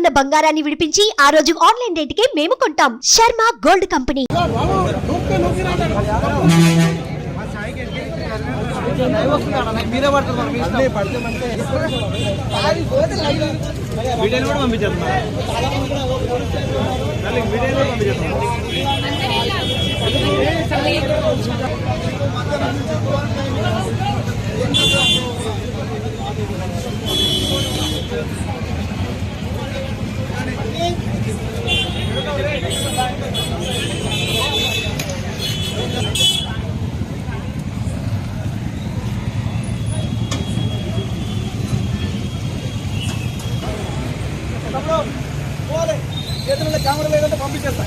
ఉన్న బంగారాన్ని విడిపించి ఆ రోజు ఆన్లైన్ రేటుకే మేము కొంటాం. Sharma gold company. కెమెరా లేదంటే పంపించేస్తా.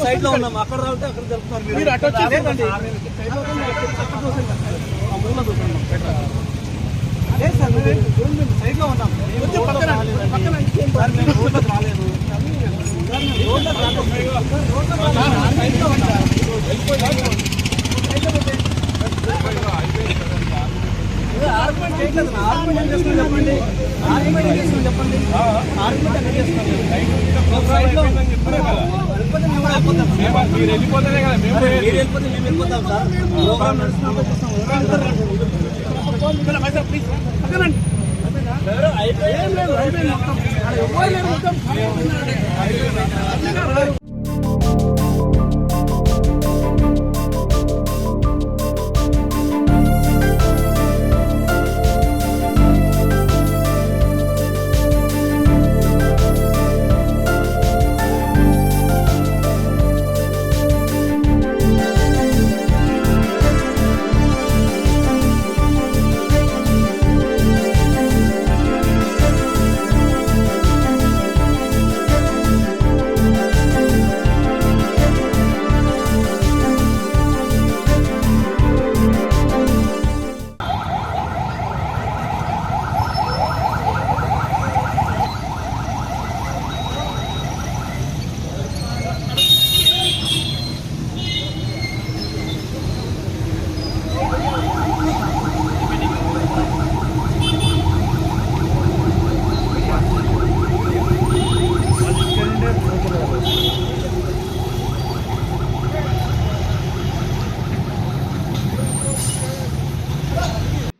సైడ్ లో ఉన్నాం, అక్కడ రావుతే అక్కడ జరుపుతున్నారు మీరు. అటు వచ్చేదండి సైడ్ లో ఉన్నాం, ఆర్గ్యుమెంట్ చేయట్లేదు. ఆర్గ్యుమెంట్ చేస్తున్నాం చెప్పండి, ఆర్గ్యుమెంట్ చేస్తున్నాం చెప్పండి, ఆర్గ్యుమెంట్ చేస్తున్నాం. మీరు వెళ్ళిపోతేనే కదా మేము వెళ్ళిపోతాం సార్. ప్రోగ్రామ్ అయిపోయింది.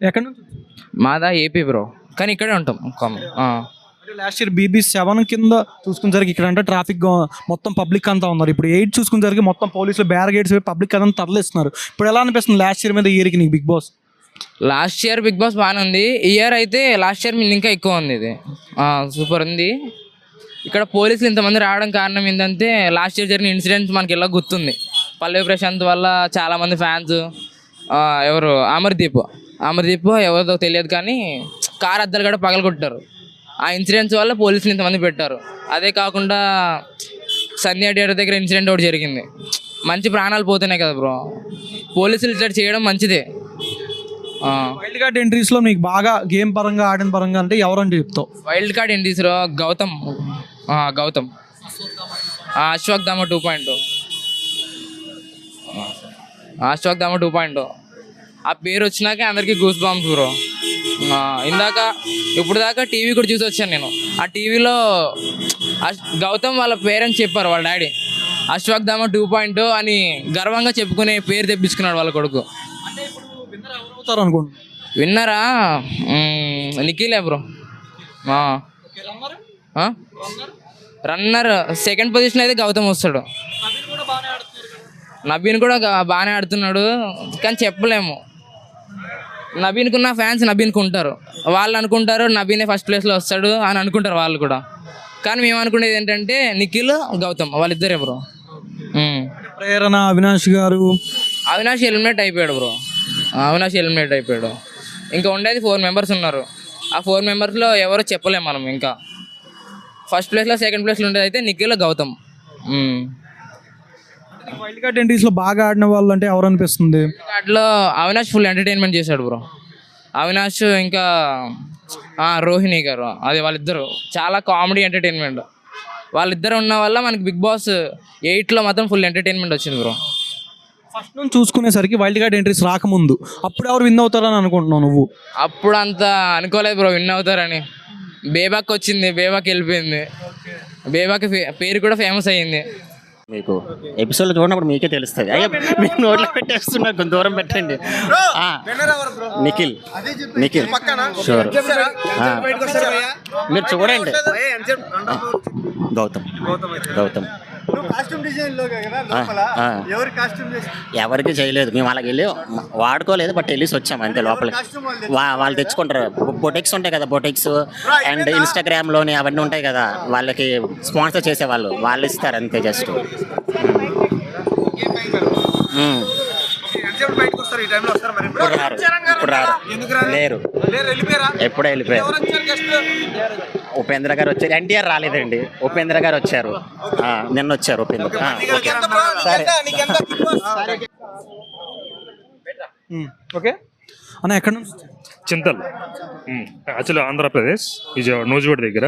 ఎక్కడ నుంచి? మాదా ఏపీ బ్రో, కానీ ఇక్కడే ఉంటాం. లాస్ట్ ఇయర్ BB7 కింద చూసుకునేసరికి ఇక్కడ అంటే ట్రాఫిక్ మొత్తం పబ్లిక్ అంతా ఉన్నారు. ఇప్పుడు 8 చూసుకునేసరికి మొత్తం పోలీసులు బ్యారిగేడ్స్ పబ్లిక్ అంతా తరలిస్తున్నారు. ఇప్పుడు ఎలా అనిపిస్తుంది లాస్ట్ ఇయర్ మీద ఈ ఇయర్కి నీకు Bigg Boss? Last year Bigg Boss బాగానే ఉంది. ఈ ఇయర్ అయితే లాస్ట్ ఇయర్ మీద ఇంకా ఎక్కువ ఉంది. ఇది సూపర్ ఉంది. ఇక్కడ పోలీసులు ఇంతమంది రావడం కారణం ఏంటంటే లాస్ట్ ఇయర్ జరిగిన ఇన్సిడెంట్స్ మనకి ఇలా గుర్తుంది. పల్లవి ప్రశాంత్ వల్ల చాలామంది ఫ్యాన్స్, ఎవరు అమర్దీప్ ఎవరిదో తెలియదు కానీ కార్ అద్దాలు కూడా పగలగొట్టారు. ఆ ఇన్సిడెంట్స్ వల్ల పోలీసులు ఇంతమంది పెట్టారు. అదే కాకుండా సంధ్యా థియేటర్ దగ్గర ఇన్సిడెంట్ ఒకటి జరిగింది. మంచి ప్రాణాలు పోతున్నాయి కదా బ్రో, పోలీసులు ఇట్లా చేయడం మంచిదే. వైల్డ్ కార్డ్ ఎంట్రీస్లో నీకు బాగా గేమ్ పరంగా ఆడిన పరంగా అంటే ఎవరంటే చెప్తావు? వైల్డ్ కార్డ్ ఎంట్రీస్లో గౌతమ్, అశ్వత్థామ 2.0, అశ్వత్థామ 2.0 ఆ పేరు వచ్చినాకే అందరికీ గూస్ బాంబ్స్ బ్రో. ఇప్పుడు దాకా టీవీ కూడా చూసి వచ్చాను నేను. ఆ టీవీలో గౌతమ్ వాళ్ళ పేరెంట్స్ చెప్పారు, వాళ్ళ డాడీ అశ్వత్థామ 2.0 అని గర్వంగా చెప్పుకునే పేరు తెప్పించుకున్నాడు వాళ్ళ కొడుకు. విన్నరా నిఖిలే బ్రో. రన్నర్ సెకండ్ పొజిషన్ అయితే గౌతమ్ వస్తాడు. నబీన్ కూడా బాగానే ఆడుతున్నాడు, కానీ చెప్పలేము. నబీన్కున్న ఫ్యాన్స్ నబీన్కు ఉంటారు. వాళ్ళు అనుకుంటారు నబీనే ఫస్ట్ ప్లేస్లో వస్తాడు అని అనుకుంటారు వాళ్ళు కూడా. కానీ మేము అనుకునేది ఏంటంటే నిఖిల్, గౌతమ్ వాళ్ళిద్దరే బ్రో. ప్రేరణ, అవినాష్ ఎలిమినేట్ అయిపోయాడు బ్రో. అవినాష్ ఎలిమినేట్ అయిపోయాడు. ఇంకా ఉండేది 4 మెంబర్స్ ఉన్నారు. ఆ 4 మెంబర్స్లో ఎవరో చెప్పలేము మనం. ఇంకా ఫస్ట్ ప్లేస్లో సెకండ్ ప్లేస్లో ఉండేది అయితే నిఖిల్, గౌతమ్. వైల్డ్ కార్డ్ ఎంట్రీస్లో బాగా ఆడిన వాళ్ళు అంటే ఎవరు అనిపిస్తుంది? అట్లా అవినాష్ ఫుల్ ఎంటర్టైన్మెంట్ చేశాడు బ్రో. అవినాష్ ఇంకా రోహిణి గారు, అది వాళ్ళిద్దరు చాలా కామెడీ ఎంటర్టైన్మెంట్. వాళ్ళిద్దరు ఉన్న వల్ల మనకి బిగ్ బాస్ 8లో మాత్రం ఫుల్ ఎంటర్టైన్మెంట్ వచ్చింది బ్రో. ఫస్ట్ నుంచి చూసుకునేసరికి వైల్డ్ కార్డ్ ఎంట్రీస్ రాకముందు అప్పుడు ఎవరు విన్ అవుతారని అనుకుంటున్నావు నువ్వు? అప్పుడు అంత అనుకోలేదు బ్రో విన్ అవుతారని. బేబాక్ వచ్చింది, బేబాక్ వెళ్ళిపోయింది. బేబాక్ పేరు కూడా ఫేమస్ అయ్యింది. మీకు ఎపిసోడ్లో చూడనప్పుడు మీకే తెలుస్తుంది. అయ్యా మీరు నోట్లో పెట్టేస్తున్నారు, కొంచెం దూరం పెట్టండి. నిఖిల్ షూర్, మీరు చూడండి. గౌతమ్ ఎవరికి చేయలేదు, మేము అలాగ వెళ్ళి వాడుకోలేదు, బట్ వెళ్ళేసి వచ్చాము అంతే. లోపలికి వాళ్ళు తెచ్చుకుంటారు, బొటెక్స్ ఉంటాయి కదా, బొటెక్స్ అండ్ ఇన్స్టాగ్రామ్లోని అవన్నీ ఉంటాయి కదా, వాళ్ళకి స్పాన్సర్ చేసేవాళ్ళు, వాళ్ళు ఇస్తారు అంతే. జస్ట్ ఇప్పుడు రారు, లేరు, ఎప్పుడే వెళ్ళిపోయారు. ఉపేంద్ర గారు వచ్చారు, ఎన్టీఆర్ రాలేదండి, ఉపేంద్ర గారు వచ్చారు, నిన్న వచ్చారు ఉపేంద్ర. ఓకే అన్న, ఎక్కడ నుంచి? చింతల్, యాక్చువల్లీ ఆంధ్రప్రదేశ్, విజయవాడ నూజివేడ్ దగ్గర.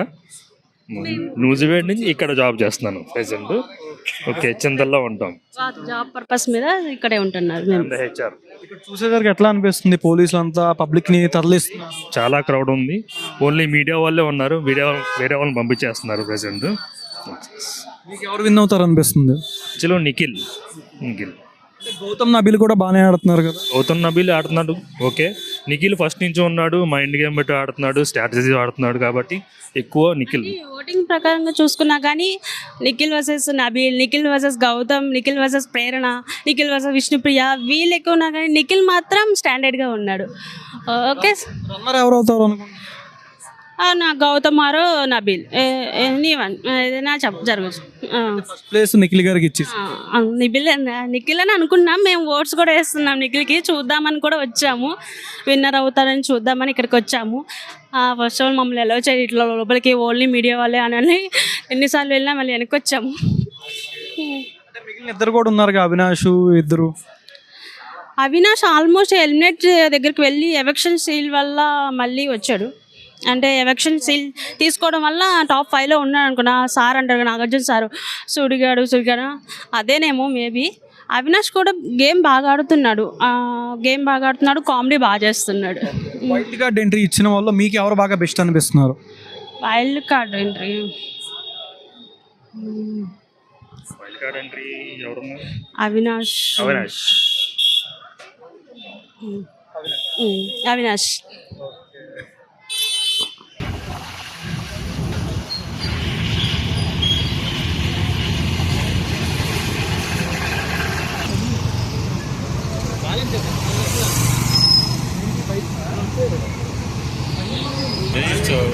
నూజివేడ్ నుంచి ఇక్కడ జాబ్ చేస్తున్నాను ప్రెసెంట్. ఓకే, చింతల్లో ఉంటాం. జాబ్ పర్పస్ మీద ఇక్కడే ఉంటున్నారు మేము. హెచ్ఆర్. ఇక్కడ చూసేసరికి ఎట్లా అనిపిస్తుంది? పోలీసులు అంతా పబ్లిక్ని తరలిస్తున్నారు, చాలా క్రౌడ్ ఉంది. ఓన్లీ మీడియా వాళ్ళే ఉన్నారు, వేరే వాళ్ళని పంపించేస్తున్నారు ప్రెసెంట్. మీకు ఎవరు విన్ అవుతారు అనిపిస్తుంది? యాక్చువల్లీ నిఖిల్. గౌతమ్ నబీల్ కూడా బాగానే ఆడుతున్నారు కదా. గౌతమ్ నబీల్ ఆడుతున్నాడు, ఓకే. నిఖిల్ ఫస్ట్ నుంచి ఉన్నాడు, మైండ్ గేమ్ బట్టి ఆడుతున్నాడు, స్ట్రాటజీ ఆడుతున్నాడు, కాబట్టి ఎక్కువ నిఖిల్. ఓటింగ్ ప్రకారంగా చూసుకున్నా కానీ Nikhil versus Nabeel, Nikhil versus Gautam, Nikhil versus Prerana, Nikhil versus Vishnupriya, వీళ్ళు ఎక్కువ ఉన్నా కానీ నిఖిల్ మాత్రం స్టాండర్డ్గా ఉన్నాడు. ఓకే, రన్నర్ ఎవరు అవుతారు అనుకుంటున్నారు? నా గౌతమ్ ఆరో నబీల్, నీవన్ ఏదైనా జరగచ్చు. ఫస్ట్ ప్లేస్ నిఖిల్ గారికి ఇచ్చి నిఖిల్ అని అనుకున్నాం మేము, ఓట్స్ కూడా వేస్తున్నాం నిఖిల్కి, చూద్దామని కూడా వచ్చాము, విన్నర్ అవుతారని చూద్దామని ఇక్కడికి వచ్చాము. ఫస్ట్ ఆఫ్ ఆల్ మమ్మల్ని ఎలా వచ్చాయి ఇట్లా లోపలికి, ఓన్లీ మీడియా వాళ్ళే అని ఎన్నిసార్లు వెళ్ళినా మళ్ళీ వెనక్కి వచ్చాము. మిగిలిన ఇద్దరు కూడా ఉన్నారు, అవినాష్ ఇద్దరు. అవినాష్ ఆల్మోస్ట్ ఎలిమినేట్ దగ్గరికి వెళ్ళి ఎలక్షన్ సీల్ వల్ల మళ్ళీ వచ్చాడు. అంటే ఎలక్షన్ సీల్ తీసుకోవడం వల్ల టాప్ 5లో ఉన్నాడు అనుకున్నా. సార్ అంటారు నాగార్జున సారు, సుడిగాడు అదేనేమో మేబీ. అవినాష్ కూడా గేమ్ బాగా ఆడుతున్నాడు, కామెడీ బాగా చేస్తున్నాడు. వైల్డ్ కార్డ్ ఎంట్రీ ఇచ్చిన వాళ్ళు మీకు ఎవరు బాగా బెస్ట్ అనిపిస్తున్నారు? Wild card entry Avinash.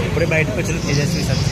ఇప్పుడే బయటకు వచ్చింది తేజస్వి సార్.